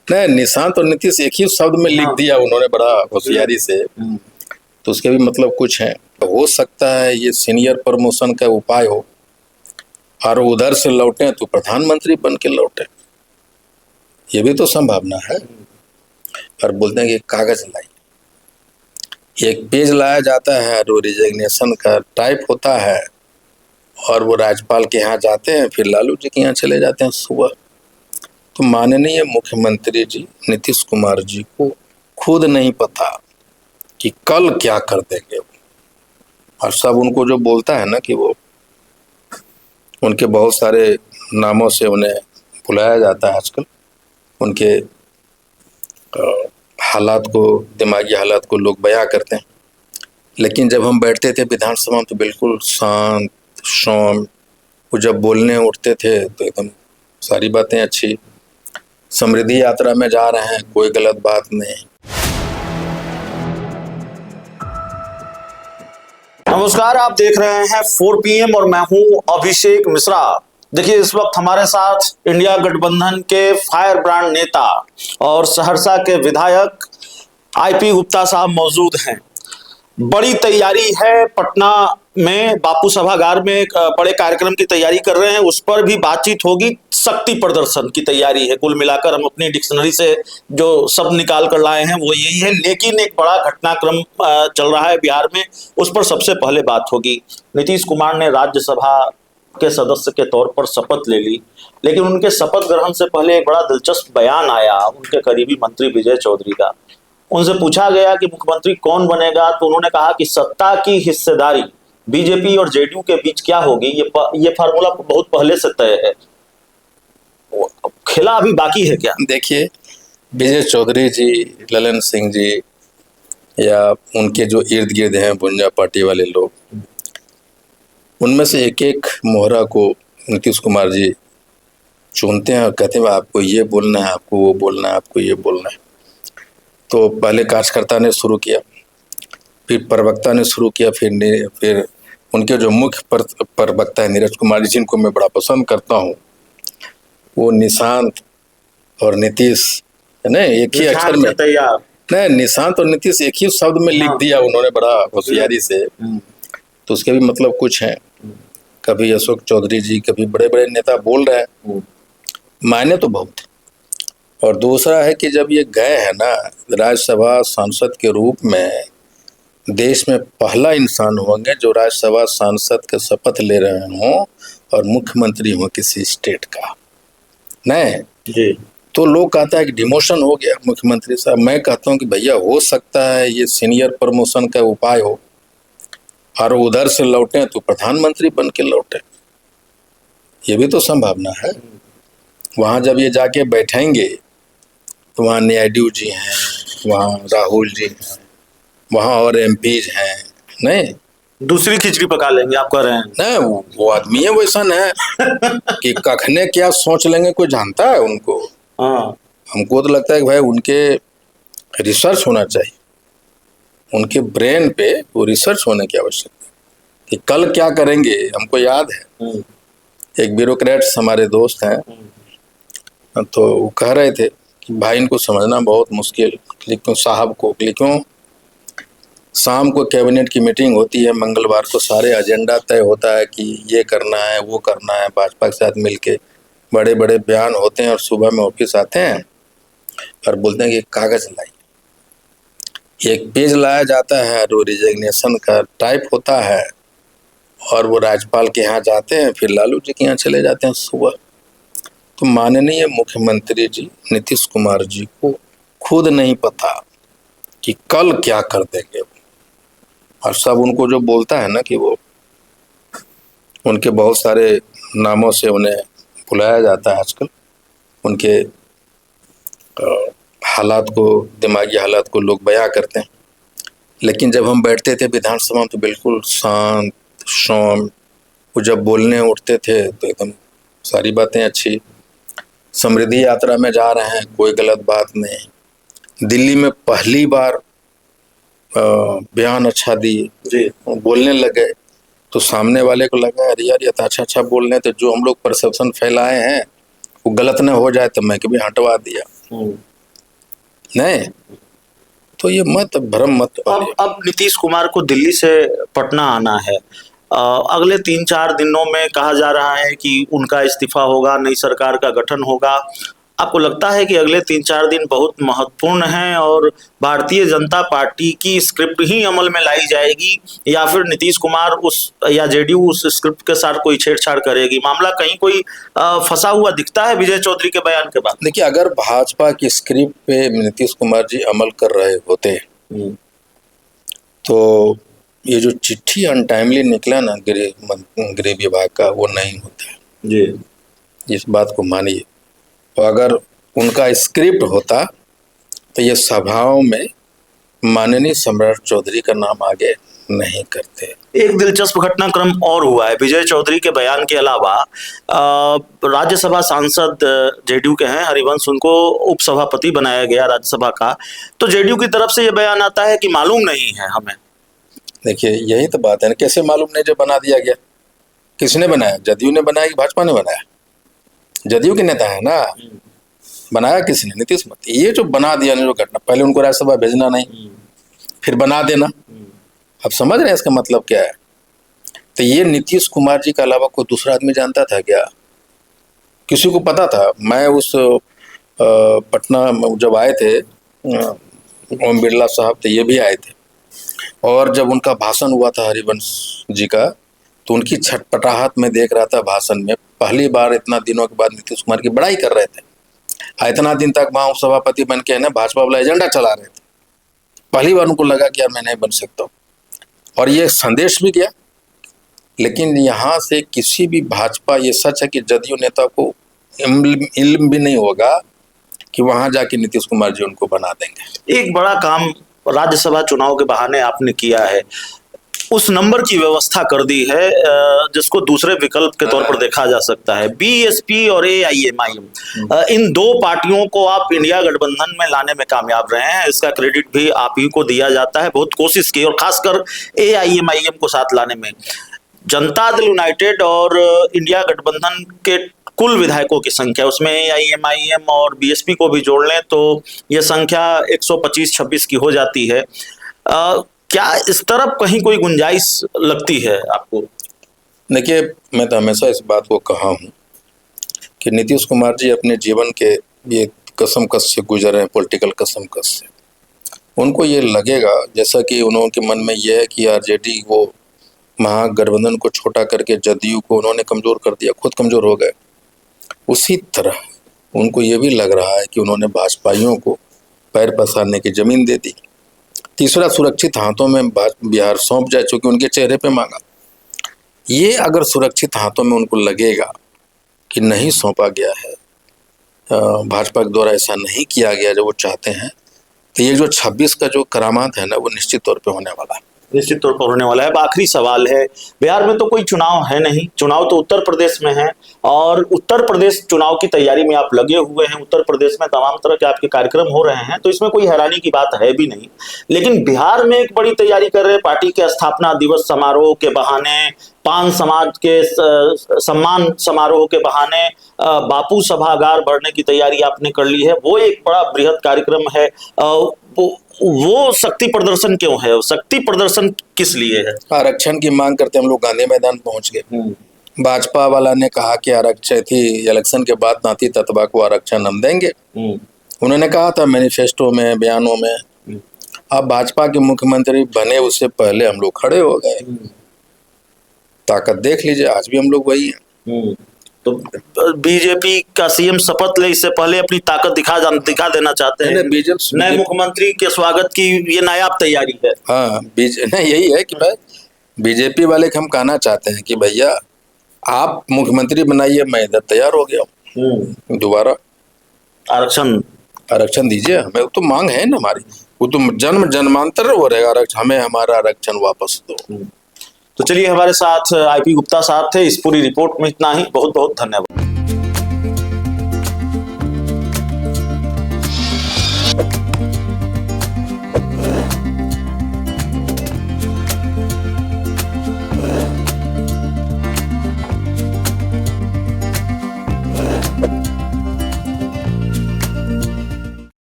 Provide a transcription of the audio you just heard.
नहीं, निशांत और नीतीश एक ही शब्द में लिख दिया उन्होंने बड़ा होशियारी से, तो उसके भी मतलब कुछ है। तो हो सकता है ये सीनियर प्रमोशन का उपाय हो और उधर से लौटे तो प्रधानमंत्री बन के लौटे, ये भी तो संभावना है। और बोलते हैं कि कागज लाई, एक पेज लाया जाता है और वो रिजिग्नेशन का टाइप होता है और वो राज्यपाल के यहाँ जाते हैं, फिर लालू जी के यहाँ चले जाते हैं सुबह। तो माननीय मुख्यमंत्री जी नीतीश कुमार जी को खुद नहीं पता कि कल क्या कर देंगे, और सब उनको जो बोलता है ना कि वो उनके बहुत सारे नामों से उन्हें बुलाया जाता है आजकल, उनके हालात को, दिमागी हालात को लोग बयां करते हैं। लेकिन जब हम बैठते थे विधानसभा में तो बिल्कुल शांत सौम्य, वो जब बोलने उठते थे तो एकदम सारी बातें अच्छी। समृद्धि यात्रा में जा रहे हैं, कोई गलत बात नहीं। नमस्कार, आप देख रहे हैं 4 PM और मैं हूं अभिषेक मिश्रा। देखिए, इस वक्त हमारे साथ इंडिया गठबंधन के फायर ब्रांड नेता और सहरसा के विधायक IP गुप्ता साहब मौजूद हैं। बड़ी तैयारी है, पटना में बापू सभागार में एक बड़े कार्यक्रम की तैयारी कर रहे हैं, उस पर भी बातचीत होगी। शक्ति प्रदर्शन की तैयारी है, कुल मिलाकर हम अपनी डिक्शनरी से जो शब्द निकाल कर लाए हैं वो यही है। लेकिन एक बड़ा घटनाक्रम चल रहा है बिहार में, उस पर सबसे पहले बात होगी। नीतीश कुमार ने राज्यसभा के सदस्य के तौर पर शपथ ले ली, लेकिन उनके शपथ ग्रहण से पहले एक बड़ा दिलचस्प बयान आया उनके करीबी मंत्री विजय चौधरी का। उनसे पूछा गया कि मुख्यमंत्री कौन बनेगा, तो उन्होंने कहा कि सत्ता की हिस्सेदारी बीजेपी और जेडीयू के बीच क्या होगी, ये फार्मूला बहुत पहले से तय है, खेला अभी बाकी है क्या? देखिए, विजय चौधरी जी, ललन सिंह जी या उनके जो इर्द गिर्द हैं भुंजा पार्टी वाले लोग, उनमें से एक एक मोहरा को नीतीश कुमार जी चुनते हैं और कहते हैं आपको ये बोलना है, आपको वो बोलना है, आपको ये बोलना है। तो पहले कार्यकर्ता ने शुरू किया, फिर प्रवक्ता ने शुरू किया, फिर उनके जो मुख्य प्रवक्ता है नीरज कुमार जी, जिनको मैं बड़ा पसंद करता हूँ, वो निशांत और नीतीश है ना, एक ही अक्षर में तैयार नहीं, निशांत और नीतीश एक ही शब्द में लिख दिया उन्होंने बड़ा होशियारी से, तो उसके भी मतलब कुछ है। कभी अशोक चौधरी जी, कभी बड़े बड़े नेता बोल रहे हैं, मायने तो बहुत। और दूसरा है कि जब ये गए हैं ना राज्यसभा सांसद के रूप में, देश में पहला इंसान होंगे जो राज्यसभा सांसद के शपथ ले रहे हों और मुख्यमंत्री हो किसी स्टेट का, नहीं जी। तो लोग कहता है कि डिमोशन हो गया मुख्यमंत्री साहब। मैं कहता हूँ कि भैया हो सकता है ये सीनियर प्रमोशन का उपाय हो और उधर से लौटे तो प्रधानमंत्री बन के लौटे, ये भी तो संभावना है। वहाँ जब ये जाके बैठेंगे तो वहाँ नायडू जी हैं, वहाँ राहुल जी हैं, वहाँ और MPs हैं, नहीं दूसरी खिचड़ी पका लेंगे, आप कह रहे हैं? नहीं, वो आदमी है वैसा है कि कखने क्या सोच लेंगे, कोई जानता है उनको। हाँ, हमको तो लगता है कि भाई उनके रिसर्च होना चाहिए, उनके ब्रेन पे वो रिसर्च होने की आवश्यकता है कि कल क्या करेंगे। हमको याद है एक ब्यूरोक्रेट्स हमारे दोस्त हैं, तो वो कह रहे थे कि भाई इनको समझना बहुत मुश्किल, लेकिन साहब को, लेकिन शाम को कैबिनेट की मीटिंग होती है, मंगलवार को सारे एजेंडा तय होता है कि ये करना है वो करना है, भाजपा के साथ मिलके बड़े बड़े बयान होते हैं और सुबह में ऑफिस आते हैं और बोलते हैं कि कागज लाई, एक पेज लाया जाता है और वो रिजिग्नेशन का टाइप होता है और वो राज्यपाल के यहाँ जाते हैं, फिर लालू जी के यहाँ चले जाते हैं सुबह। तो माननीय मुख्यमंत्री जी नीतीश कुमार जी को खुद नहीं पता कि कल क्या कर देंगे, और सब उनको जो बोलता है ना कि वो उनके बहुत सारे नामों से उन्हें बुलाया जाता है आजकल, उनके हालात को, दिमागी हालात को लोग बयां करते हैं। लेकिन जब हम बैठते थे विधानसभा में तो बिल्कुल शांत सौम्य, वो जब बोलने उठते थे तो एकदम सारी बातें अच्छी। समृद्धि यात्रा में जा रहे हैं, कोई गलत बात नहीं। दिल्ली में पहली बार बयान अच्छा दिए जी, बोलने लगे तो सामने वाले को लगा अरे यार ये तो अच्छा बोल रहे, तो जो हम लोग परसेप्शन फैलाए हैं वो गलत न हो जाए, तो मैं कभी हटवा दिया। नहीं, तो ये मत भ्रम मत पालिए। अब नीतीश कुमार को दिल्ली से पटना आना है। अगले 3-4 दिनों में कहा जा रहा है कि उनका इस्तीफा होगा, नई सरकार का गठन होगा। आपको लगता है कि अगले 3-4 दिन बहुत महत्वपूर्ण हैं और भारतीय जनता पार्टी की स्क्रिप्ट ही अमल में लाई जाएगी, या फिर नीतीश कुमार या जेडीयू उस स्क्रिप्ट के साथ कोई छेड़छाड़ करेगी? मामला कहीं कोई फंसा हुआ दिखता है विजय चौधरी के बयान के बाद? देखिए, अगर भाजपा की स्क्रिप्ट पे नीतीश कुमार जी अमल कर रहे होते तो ये जो चिट्ठी अनटाइमली निकला ना गृह विभाग का, वो नहीं होता जी। इस बात को मानिए। और अगर उनका स्क्रिप्ट होता तो ये सभाओं में माननीय सम्राट चौधरी का नाम आगे नहीं करते। एक दिलचस्प घटनाक्रम और हुआ है विजय चौधरी के बयान के अलावा। राज्यसभा सांसद जेडीयू के हैं हरिवंश, उनको उपसभापति बनाया गया राज्यसभा का। तो जेडीयू की तरफ से ये बयान आता है कि मालूम नहीं है हमें। देखिए, यही तो बात है ना, कैसे मालूम नहीं जब बना दिया गया? किसने बनाया? जदयू ने बनाया कि भाजपा ने बनाया? जदयू के नेता है ना, बनाया किसने? नीतीश मत। ये जो बना दिया ना जो घटना, पहले उनको राज्यसभा भेजना नहीं, फिर बना देना। अब समझ रहे हैं इसका मतलब क्या है? तो ये नीतीश कुमार जी के अलावा कोई दूसरा आदमी जानता था क्या? किसी को पता था? मैं उस पटना जब आए थे, ओम बिरला साहब तो ये भी आए थे, और जब उनका भाषण हुआ था हरिवंश जी का, तो उनकी छटपटाहट में देख रहा था भाषण में। पहली बार इतना दिनों के बाद नीतीश कुमार की बड़ाई कर रहे थे। इतना दिन तक वहाँ उपसभापति बन के ना भाजपा वाला एजेंडा चला रहे थे। पहली बार उनको लगा कि यार मैं नहीं बन सकता, और ये संदेश भी गया। लेकिन यहाँ से किसी भी भाजपा, ये सच है कि जदयू नेता को इल्म भी नहीं होगा कि वहाँ जाके नीतीश कुमार जी उनको बना देंगे। एक बड़ा काम राज्यसभा चुनाव के बहाने आपने किया है, उस नंबर की व्यवस्था कर दी है जिसको दूसरे विकल्प के तौर पर देखा जा सकता है। बीएसपी और एआईएमआईएम, इन दो पार्टियों को आप इंडिया गठबंधन में लाने में कामयाब रहे हैं। इसका क्रेडिट भी आप ही को दिया जाता है। बहुत कोशिश की, और खासकर एआईएमआईएम को साथ लाने में। जनता दल यूनाइटेड और इंडिया गठबंधन के कुल विधायकों की संख्या, उसमें एआईएमआईएम और बीएसपी को भी जोड़ लें तो यह संख्या 125-26 की हो जाती है। क्या इस तरफ कहीं कोई गुंजाइश लगती है आपको? देखिए, मैं तो हमेशा इस बात को कहा हूँ कि नीतीश कुमार जी अपने जीवन के ये कसमकस से गुजरे हैं, पॉलिटिकल कसमकस से। उनको ये लगेगा, जैसा कि उनके मन में ये है कि आरजेडी वो महागठबंधन को छोटा करके जदयू को उन्होंने कमज़ोर कर दिया, खुद कमज़ोर हो गए। उसी तरह उनको ये भी लग रहा है कि उन्होंने भाजपाइयों को पैर पसारने की ज़मीन दे दी। तीसरा, सुरक्षित हाथों में बिहार सौंप जाए, चूँकि उनके चेहरे पे मांगा। ये अगर सुरक्षित हाथों में उनको लगेगा कि नहीं सौंपा गया है, भाजपा के द्वारा ऐसा नहीं किया गया जो वो चाहते हैं, तो ये जो 26 का जो करामात है ना, वो निश्चित तौर पे होने वाला है। निश्चित तौर पर होने वाला है। अब आखिरी सवाल है, बिहार में तो कोई चुनाव है नहीं, चुनाव तो उत्तर प्रदेश में है, और उत्तर प्रदेश चुनाव की तैयारी में आप लगे हुए हैं। उत्तर प्रदेश में तमाम तरह के आपके कार्यक्रम हो रहे हैं, तो इसमें कोई हैरानी की बात है भी नहीं। लेकिन बिहार में एक बड़ी तैयारी कर रहे हैं, पार्टी के स्थापना दिवस समारोह के बहाने, पान समाज के सम्मान समारोह के बहाने बापू सभागार भरने की तैयारी आपने कर ली है। वो एक बड़ा बृहद कार्यक्रम है। वो शक्ति प्रदर्शन क्यों है? शक्ति प्रदर्शन किस लिए है? आरक्षण की मांग करते हम लोग गांधी मैदान पहुंच गए। भाजपा वाला ने कहा कि आरक्षण थी, इलेक्शन के बाद ना थी ततबा को आरक्षण हम देंगे। उन्होंने कहा था मैनिफेस्टो में, बयानों में। अब भाजपा के मुख्यमंत्री बने उससे पहले हम लोग खड़े हो गए। ताकत देख लीजिए, आज भी हम लोग वही हैं। तो बीजेपी का सीएम शपथ ले इससे पहले अपनी ताकत दिखा देना चाहते हैं। नए मुख्यमंत्री के स्वागत की ये नायाब तैयारी है। हाँ, यही है कि भाई बीजेपी वाले हम कहना चाहते हैं कि भैया आप मुख्यमंत्री बनाइए, मैं इधर तैयार हो गया हूँ। दोबारा आरक्षण दीजिए हमें, तो मांग है ना हमारी, वो तो जन्मांतर हो रहेगा आरक्षण, हमें हमारा आरक्षण वापस दो। तो चलिए, हमारे साथ आईपी गुप्ता साहब थे। इस पूरी रिपोर्ट में इतना ही। बहुत बहुत धन्यवाद।